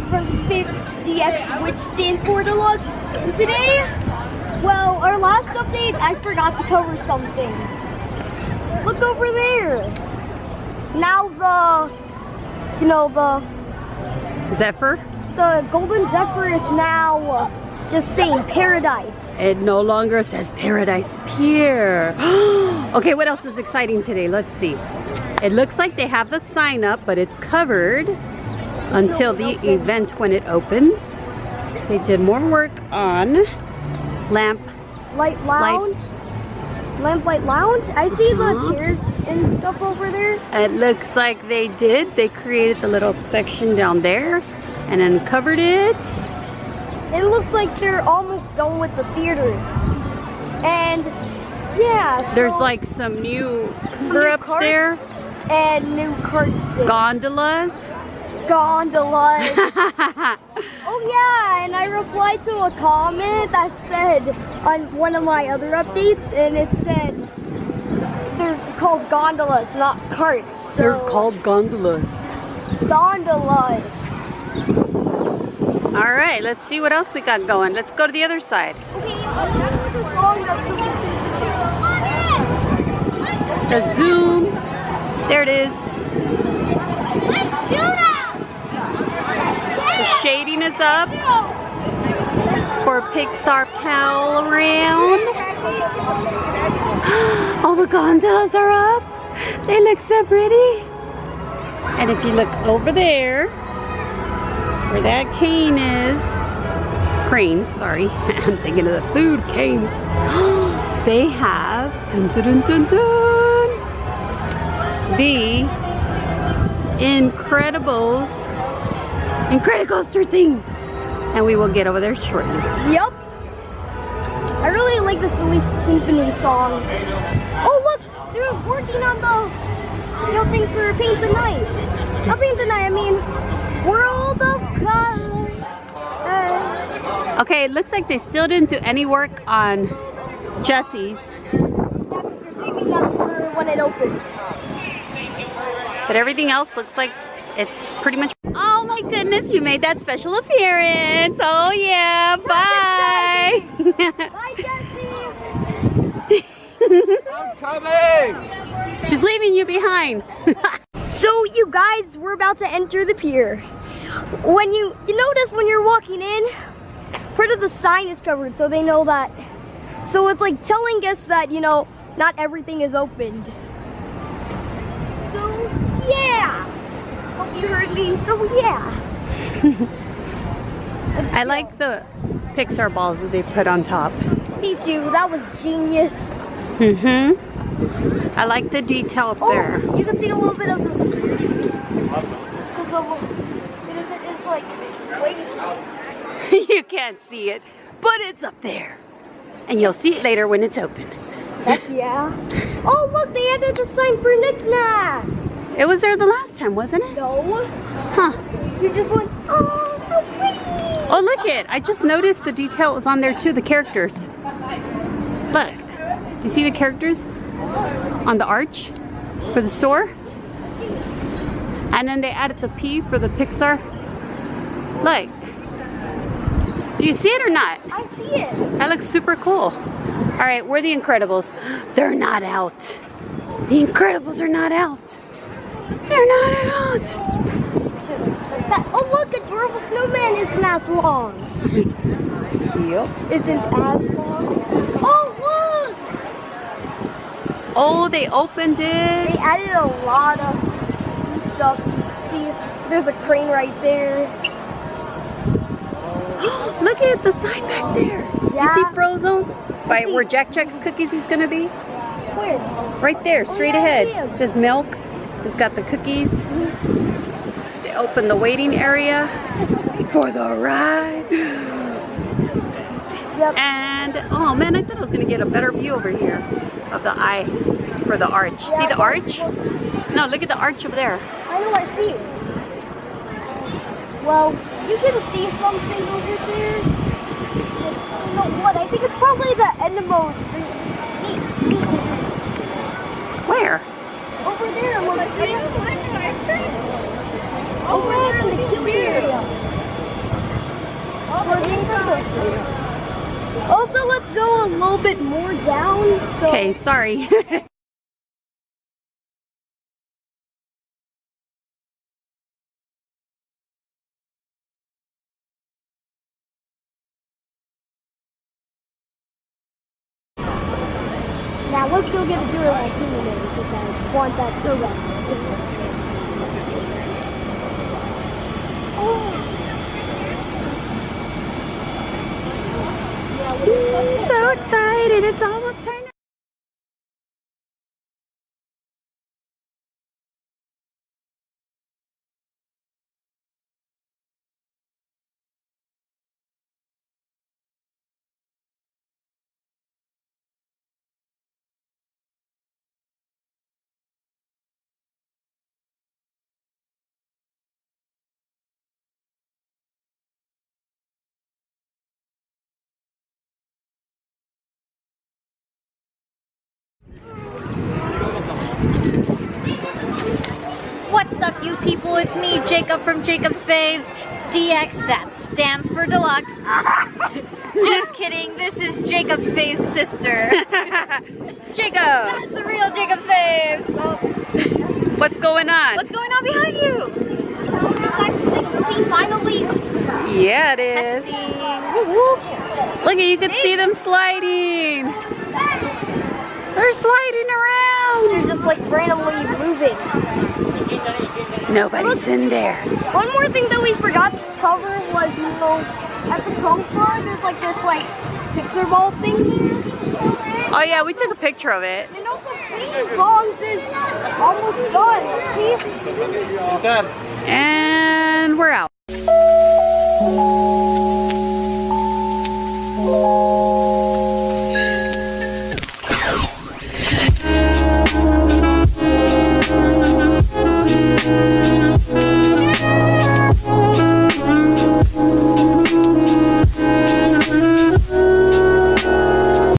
from Space DX, which stands for Deluxe. And today, well, our last update, I forgot to cover something. Look over there. Now the Zephyr? The Golden Zephyr is now just saying Paradise. It no longer says Paradise Pier. Okay, what else is exciting today? Let's see. It looks like they have the sign up, but it's covered until the event when it opens. They did more work on Lamplight Lounge. I see the chairs and stuff over there. It looks like they did. They created the little section down there and uncovered it. It looks like they're almost done with the theater. And yeah, so there's like some new cover-ups there. And new carts there. Gondolas. Oh yeah, and I replied to a comment that said on one of my other updates, and it said they're called gondolas, not carts. So They're called gondolas. Gondolas. All right, let's see what else we got going. Let's go to the other side. The zoom. There it is. The shading is up for Pixar Pal Round. All the gondolas are up. They look so pretty. And if you look over there, where that crane, sorry, I'm thinking of the food canes. They have dun, dun, dun, dun, dun, the Incredicoaster thing, and we will get over there shortly. Yep. I really like the symphony song. Oh look, they're working on the things for Paint the Night. Not Paint the Night, I mean World of Color. Okay, it looks like they still didn't do any work on Jesse's. Yeah, because they're saving that for when it opens. But everything else looks like it's pretty much... Oh my goodness, you made that special appearance. Oh yeah, bye. Bye, Jessie. I'm coming. She's leaving you behind. So you guys, we're about to enter the pier. When you notice when you're walking in, part of the sign is covered, so they know that. So it's like telling us that, not everything is opened. So yeah. Hope you heard me. So yeah. I like the Pixar balls that they put on top. Me too. That was genius. I like the detail up there. You can see a little bit of this. Because a little bit of it is like waiting. You can't see it, but it's up there. And you'll see it later when it's open. Heck yeah. Oh look, they added the sign for knickknacks. It was there the last time, wasn't it? No. Huh. You're just like, oh, so pretty. Oh, look it. I just noticed the detail was on there too, the characters. Look. Do you see the characters on the arch for the store? And then they added the P for the Pixar. Look. Do you see it or not? I see it. That looks super cool. All right, we're the Incredibles. They're not out. The Incredibles are not out. They're not out. Oh look, Adorable Snowman isn't as long. Yep. Isn't as long. Oh look! Oh, they opened it. They added a lot of new stuff. See, there's a crane right there. Look at the sign back there. Yeah. You see Frozone? By where Jack Jack's cookies is gonna be? Where? Right there, straight yeah, ahead. yeah. It says milk. It's got the cookies. They open the waiting area for the ride. Yep. And oh man, I thought I was gonna get a better view over here of the eye for the arch. Yeah, see the arch? No, look at the arch over there. I know, I see it. Well, you can see something over there. I don't know what. I think it's probably the Enemos. Where? Over there, look. See it? Over there in the queue area. Also, let's go a little bit more down. So Okay, sorry. now let's go get a durable simulator because I want that so bad. So excited, it's almost time. What's up, you people? It's me, Jacob from Jacob's Faves. DX, that stands for deluxe. Just kidding, this is Jacob's Faves' sister. Jacob! That's the real Jacob's Faves. Oh. What's going on? What's going on behind you? It's actually moving finally. Yeah, it is. Testing. Look, you can see them sliding. They're sliding around. They're just like randomly moving. Nobody's in there. One more thing that we forgot to cover was, you know, at the coast guard, there's like this Pixar ball thing there. Oh yeah, we took a picture of it. And also Ping Pong's is almost done. See? And we're out.